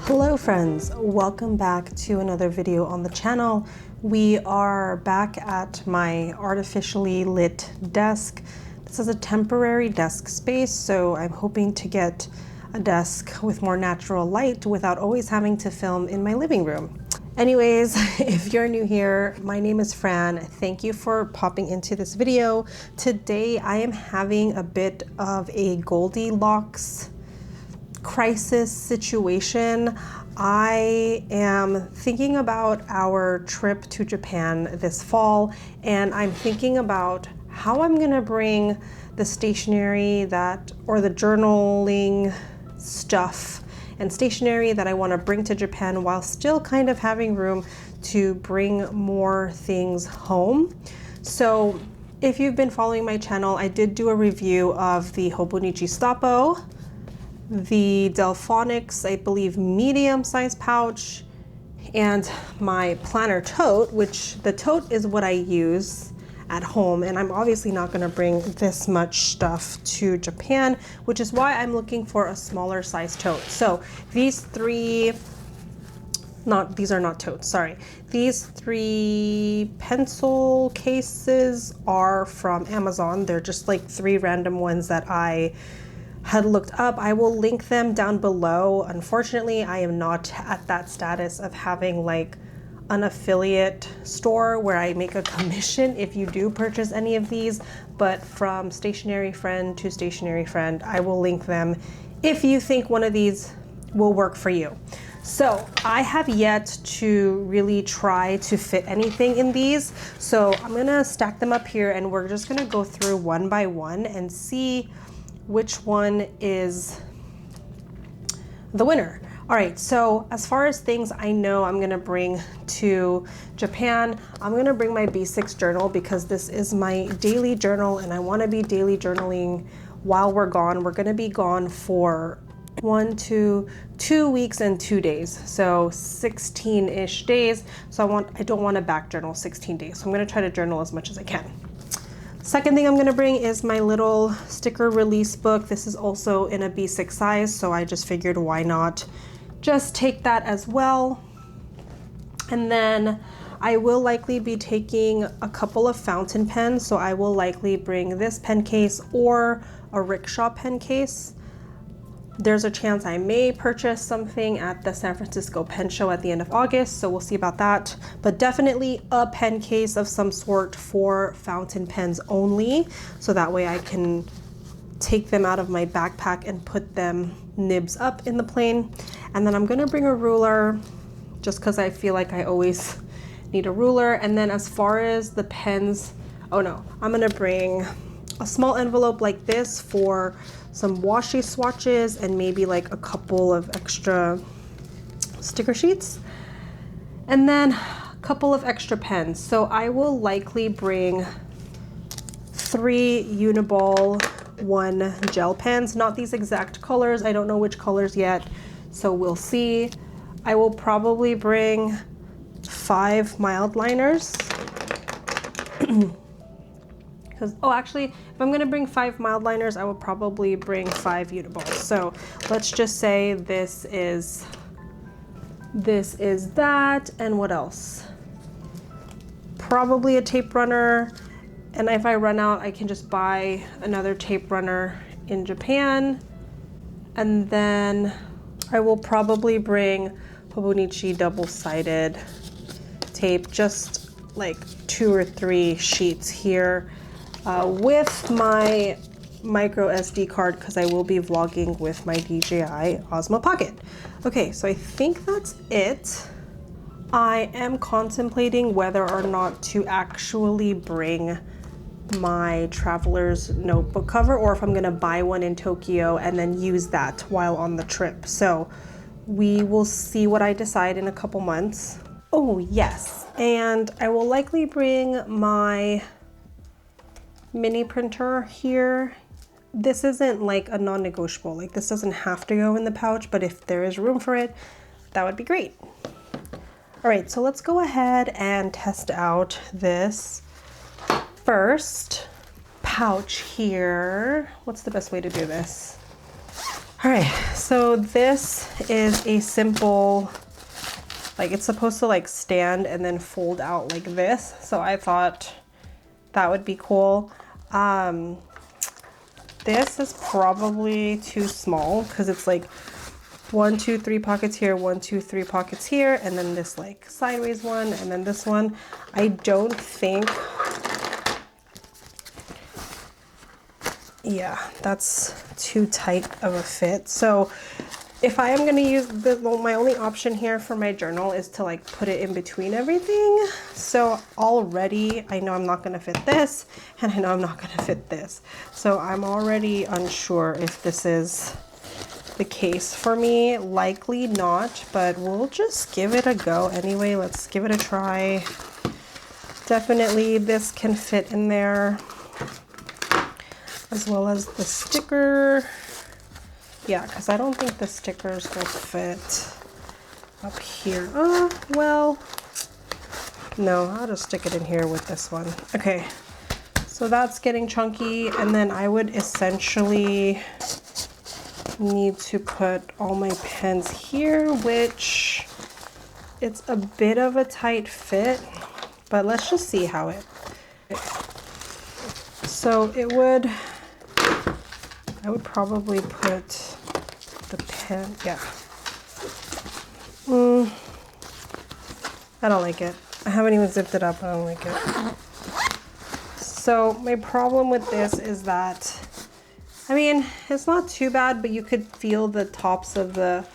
Hello friends, welcome back to another video on the channel. We are back at my artificially lit desk. This is a temporary desk space, so I'm hoping to get a desk with more natural light without always having to film in my living room. Anyways, if you're new here, my name is Fran. Thank you for popping into this video. Today I am having a bit of a Goldilocks crisis situation. I am thinking about our trip to Japan this fall, and I'm thinking about how I'm gonna bring the stationery or the journaling stuff and stationery that I want to bring to Japan while still kind of having room to bring more things home. So if you've been following my channel, I did do a review of the Hobonichi Stappo, the Delfonics, I believe, medium-sized pouch, and my planner tote, which the tote is what I use at home, and I'm obviously not going to bring this much stuff to Japan, which is why I'm looking for a smaller size tote. So these are not totes, sorry. These three pencil cases are from Amazon. They're just like three random ones that I had looked up. I will link them down below. Unfortunately, I am not at that status of having like an affiliate store where I make a commission if you do purchase any of these, but from stationery friend to stationery friend, I will link them if you think one of these will work for you. So I have yet to really try to fit anything in these, so I'm gonna stack them up here and we're just gonna go through one by one and see which one is the winner. All right, so as far as things I know I'm gonna bring to Japan, I'm gonna bring my B6 journal because this is my daily journal and I wanna be daily journaling while we're gone. We're gonna be gone for 2 weeks and 2 days, so 16-ish days. So I don't wanna back journal 16 days. So I'm gonna try to journal as much as I can. Second thing I'm gonna bring is my little sticker release book. This is also in a B6 size, so I just figured why not just take that as well. And then I will likely be taking a couple of fountain pens, so I will likely bring this pen case or a rickshaw pen case. There's a chance I may purchase something at the San Francisco Pen Show at the end of August, so we'll see about that. But definitely a pen case of some sort for fountain pens only, so that way I can take them out of my backpack and put them nibs up in the plane. And then I'm gonna bring a ruler just because I feel like I always need a ruler. And then as far as the pens, I'm gonna bring a small envelope like this for some washi swatches and maybe like a couple of extra sticker sheets, and then a couple of extra pens. So I will likely bring 3 Uniball 1 gel pens, not these exact colors. I don't know which colors yet, so we'll see. I will probably bring 5 mild liners. Actually, if I'm gonna bring 5 mild liners, I will probably bring 5 Uniballs. So let's just say this is that, and what else? Probably a tape runner, and if I run out, I can just buy another tape runner in Japan. And then I will probably bring Hobonichi double-sided tape, just like 2 or 3 sheets here. With my micro SD card because I will be vlogging with my DJI Osmo Pocket. Okay, so I think that's it. I am contemplating whether or not to actually bring my traveler's notebook cover or if I'm gonna buy one in Tokyo and then use that while on the trip. So we will see what I decide in a couple months. Oh yes, and I will likely bring my mini printer here. This isn't like a non-negotiable, like this doesn't have to go in the pouch, but if there is room for it, that would be great. All right, so let's go ahead and test out this first pouch here. What's the best way to do this? All right, so this is a simple, like it's supposed to like stand and then fold out like this. So I thought that would be cool. This is probably too small because it's like 1, 2, 3 pockets here, 1, 2, 3 pockets here, and then this like sideways one, and then this one. I don't think, yeah, that's too tight of a fit. So if I am going to use the, well, my only option here for my journal is to like put it in between everything. So already I know I'm not going to fit this, and I know I'm not going to fit this. So I'm already unsure if this is the case for me. Likely not, but we'll just give it a go anyway. Let's give it a try. Definitely this can fit in there, as well as the sticker. Yeah, because I don't think the stickers will fit up here. Well, no, I'll just stick it in here with this one. Okay, so that's getting chunky, and then I would essentially need to put all my pens here, which it's a bit of a tight fit, but let's just see how it. So it would, I would probably put the pen, yeah. I don't like it. I haven't even zipped it up, I don't like it. So my problem with this is that, I mean, it's not too bad, but you could feel the tops of the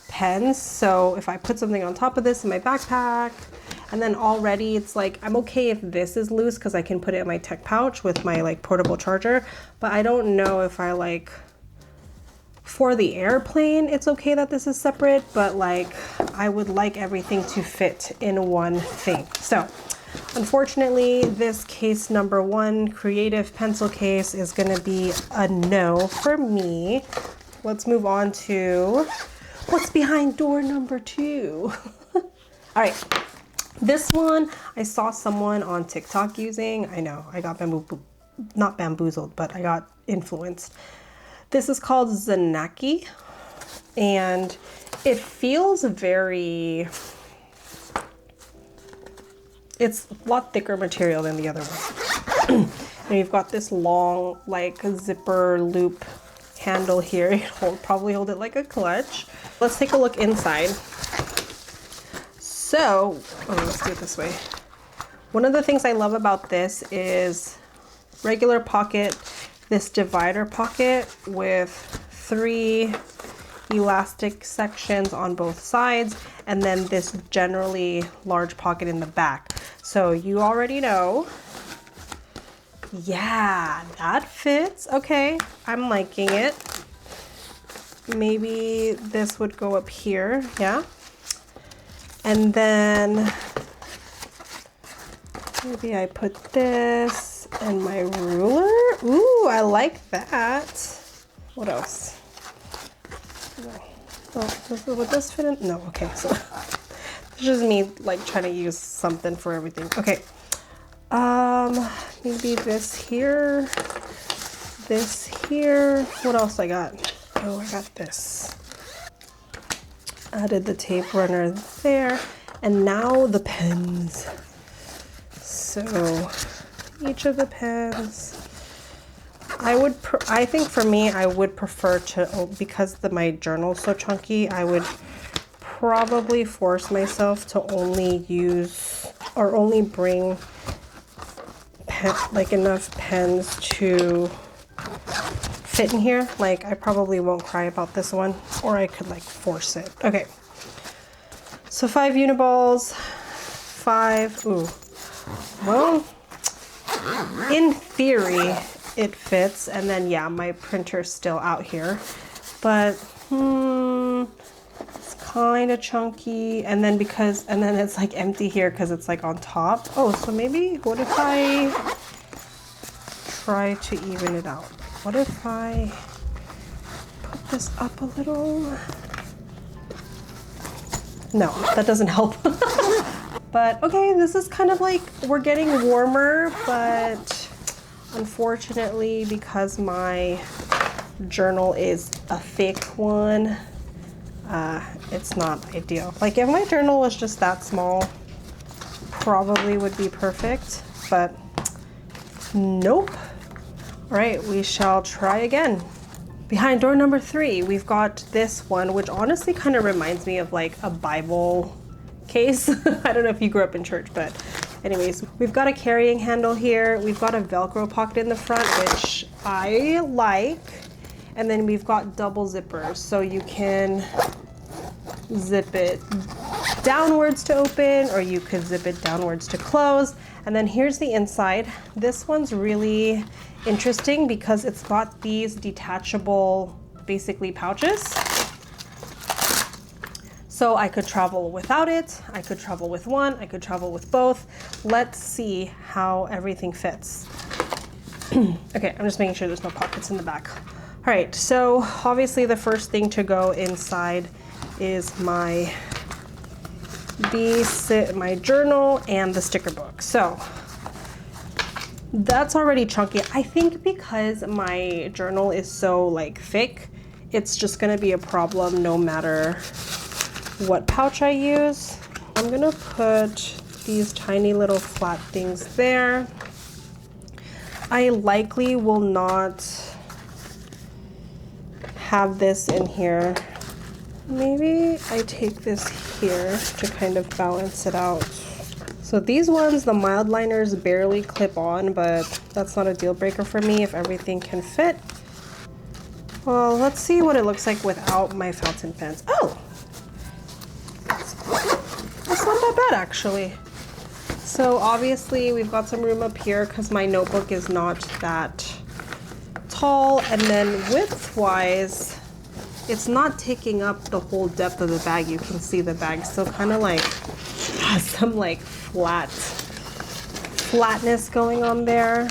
pens. So if I put something on top of this in my backpack, and then already it's like, I'm okay if this is loose because I can put it in my tech pouch with my like portable charger, but I don't know if I like, for the airplane, it's okay that this is separate, but like I would like everything to fit in one thing. So unfortunately, this case number 1 creative pencil case is gonna be a no for me. Let's move on to what's behind door number 2. All right. This one, I saw someone on TikTok using. I know, I got not bamboozled, but I got influenced. This is called Zanaki, and it feels very, it's a lot thicker material than the other one. And you've got this long, like, zipper loop handle here. You'll probably hold it like a clutch. Let's take a look inside. So, let's do it this way. One of the things I love about this is regular pocket, this divider pocket with 3 elastic sections on both sides, and then this generally large pocket in the back. So you already know. Yeah, that fits. Okay, I'm liking it. Maybe this would go up here, yeah. And then maybe I put this and my ruler. Ooh, I like that. What else? Oh, would this fit in? No, okay, so it's just me like trying to use something for everything. Okay, maybe this here, this here. What else I got? Oh, I got this. Added the tape runner there, and now the pens. So each of the pens, I think for me, I would prefer to, because my journal's so chunky, I would probably force myself to only use or only bring like enough pens to fit in here. Like, I probably won't cry about this one, or I could like force it. Okay, so 5 uniballs, 5. Ooh, well, in theory it fits, and then yeah, my printer's still out here, but it's kind of chunky, and then it's like empty here because it's like on top. Oh, so maybe what if I try to even it out? What if I put this up a little? No, that doesn't help. But okay, this is kind of like, we're getting warmer, but unfortunately, because my journal is a fake one, it's not ideal. Like if my journal was just that small, probably would be perfect, but nope. All right, we shall try again. Behind door number 3, we've got this one, which honestly kind of reminds me of like a Bible case. I don't know if you grew up in church, but anyways, we've got a carrying handle here. We've got a Velcro pocket in the front, which I like. And then we've got double zippers, so you can zip it downwards to open, or you could zip it downwards to close. And then here's the inside. This one's really interesting because it's got these detachable, basically pouches. So I could travel without it, I could travel with one, I could travel with both. Let's see how everything fits. Okay, I'm just making sure there's no pockets in the back. All right, so obviously the first thing to go inside is my journal and the sticker book. So that's already chunky. I think because my journal is so like thick, it's just gonna be a problem no matter what pouch I use. I'm gonna put these tiny little flat things there. I likely will not have this in here. Maybe I take this here to kind of balance it out. So these ones, the mild liners barely clip on, but that's not a deal breaker for me if everything can fit. Well, let's see what it looks like without my fountain pens. Oh, that's not that bad actually. So obviously we've got some room up here because my notebook is not that tall, and then width-wise, it's not taking up the whole depth of the bag. You can see the bag still kind of like has some like flatness going on there.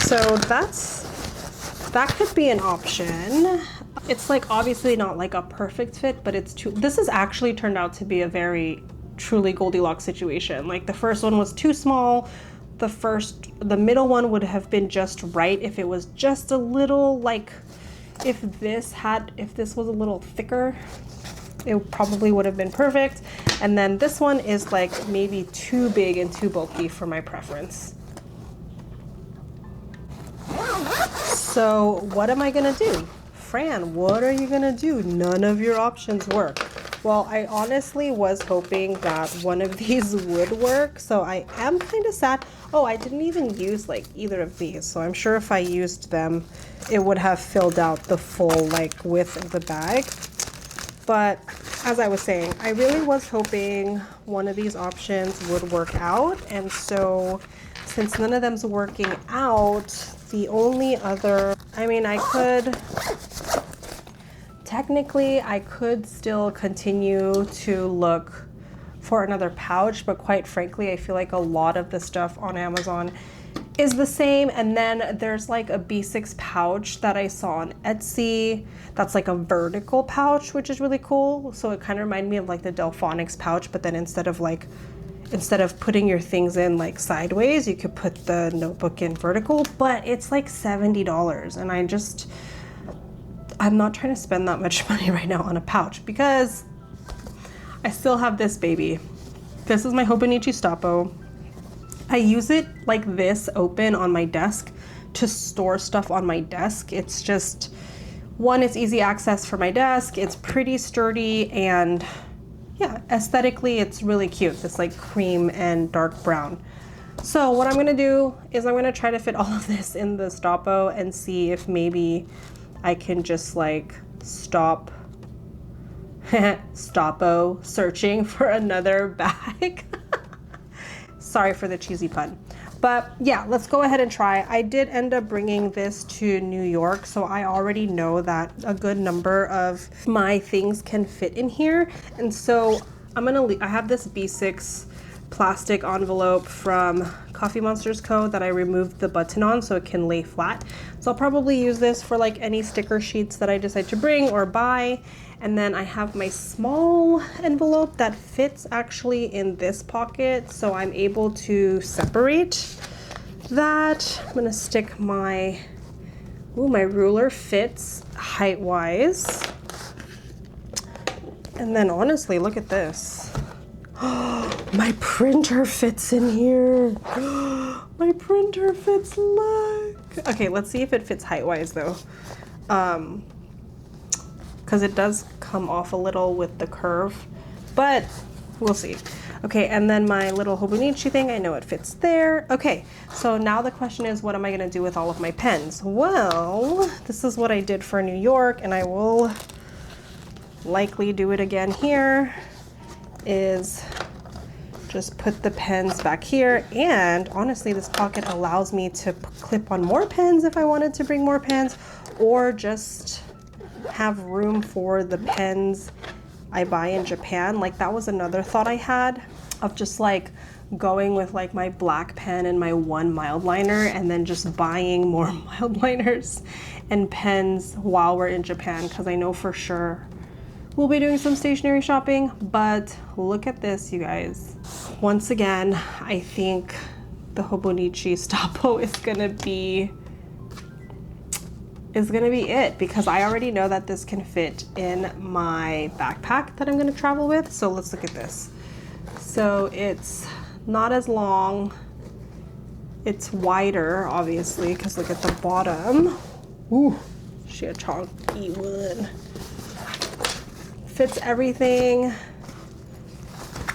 So that could be an option. It's like obviously not like a perfect fit, but this has actually turned out to be a very truly Goldilocks situation. Like the first one was too small. The middle one would have been just right if it was just a little like, if this was a little thicker, it probably would have been perfect. And then this one is like maybe too big and too bulky for my preference. So what am I gonna do? Fran, what are you gonna do? None of your options work. Well, I honestly was hoping that one of these would work, so I am kind of sad. Oh, I didn't even use like either of these, so I'm sure if I used them, it would have filled out the full like width of the bag. But as I was saying, I really was hoping one of these options would work out, and so since none of them's working out, the only other, I mean, technically I could still continue to look for another pouch, but quite frankly, I feel like a lot of the stuff on Amazon is the same. And then there's like a B6 pouch that I saw on Etsy that's like a vertical pouch, which is really cool. So it kind of reminded me of like the Delfonics pouch, but then instead of putting your things in like sideways, you could put the notebook in vertical, but it's like $70. And I'm not trying to spend that much money right now on a pouch because I still have this baby. This is my Hobonichi Stappo. I use it like this open on my desk to store stuff on my desk. It's just, one, it's easy access for my desk. It's pretty sturdy, and yeah, aesthetically, it's really cute. This like cream and dark brown. So what I'm gonna do is I'm gonna try to fit all of this in the Stappo and see if maybe I can just like Stappo searching for another bag. Sorry for the cheesy pun. But yeah, let's go ahead and try. I did end up bringing this to New York, so I already know that a good number of my things can fit in here. And so I have this B6 plastic envelope from Coffee Monsters Co. that I removed the button on so it can lay flat. So I'll probably use this for like any sticker sheets that I decide to bring or buy. And then I have my small envelope that fits actually in this pocket, so I'm able to separate that. I'm gonna stick my Ooh, my ruler fits height-wise. And then honestly, look at this. My printer fits in here. My printer fits, look. Okay, let's see if it fits height-wise though. Because it does come off a little with the curve, but we'll see. Okay, and then my little Hobonichi thing, I know it fits there. Okay, so now the question is, what am I gonna do with all of my pens? Well, this is what I did for New York, and I will likely do it again here, is just put the pens back here. And honestly, this pocket allows me to clip on more pens if I wanted to bring more pens, or just have room for the pens I buy in Japan. Like, that was another thought I had, of just like going with like my black pen and my one mild liner, and then just buying more mild liners and pens while we're in Japan, because I know for sure we'll be doing some stationery shopping. But look at this, you guys. Once again, I think the Hobonichi Stappo is gonna be it, because I already know that this can fit in my backpack that I'm gonna travel with. So let's look at this. So it's not as long, it's wider obviously, because look at the bottom. Ooh, she a chunky one. Fits everything.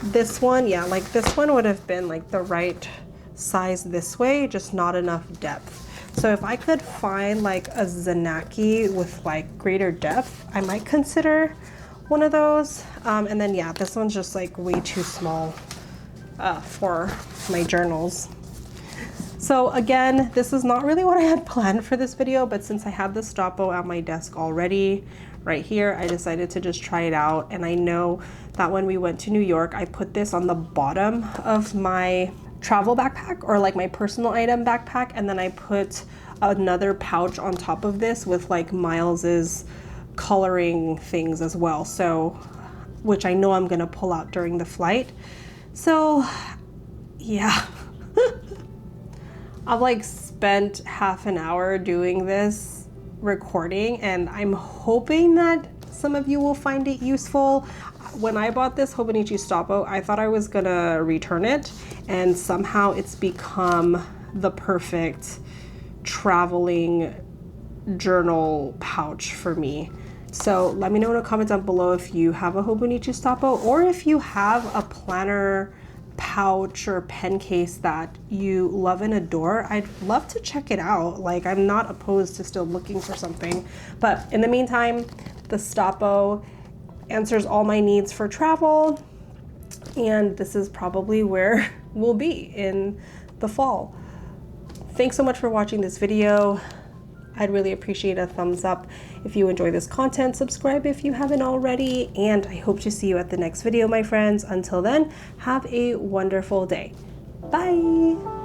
This one, yeah, like this one would have been like the right size this way, just not enough depth. So if I could find like a Zanaki with like greater depth, I might consider one of those. And then yeah, this one's just like way too small for my journals. So again, this is not really what I had planned for this video, but since I had the Stappo at my desk already right here, I decided to just try it out. And I know that when we went to New York, I put this on the bottom of my travel backpack, or like my personal item backpack, and then I put another pouch on top of this with like Miles's coloring things as well, so which I know I'm gonna pull out during the flight. So yeah. I've like spent half an hour doing this recording, and I'm hoping that some of you will find it useful. When I bought this Hobonichi Stappo, I thought I was gonna return it, and somehow it's become the perfect traveling journal pouch for me. So let me know in the comments down below if you have a Hobonichi Stappo, or if you have a planner pouch or pen case that you love and adore. I'd love to check it out. Like, I'm not opposed to still looking for something, but in the meantime, the Stappo answers all my needs for travel, and this is probably where we'll be in the fall. Thanks so much for watching this video. I'd really appreciate a thumbs up if you enjoy this content. Subscribe if you haven't already, and I hope to see you at the next video, my friends. Until then, have a wonderful day. Bye.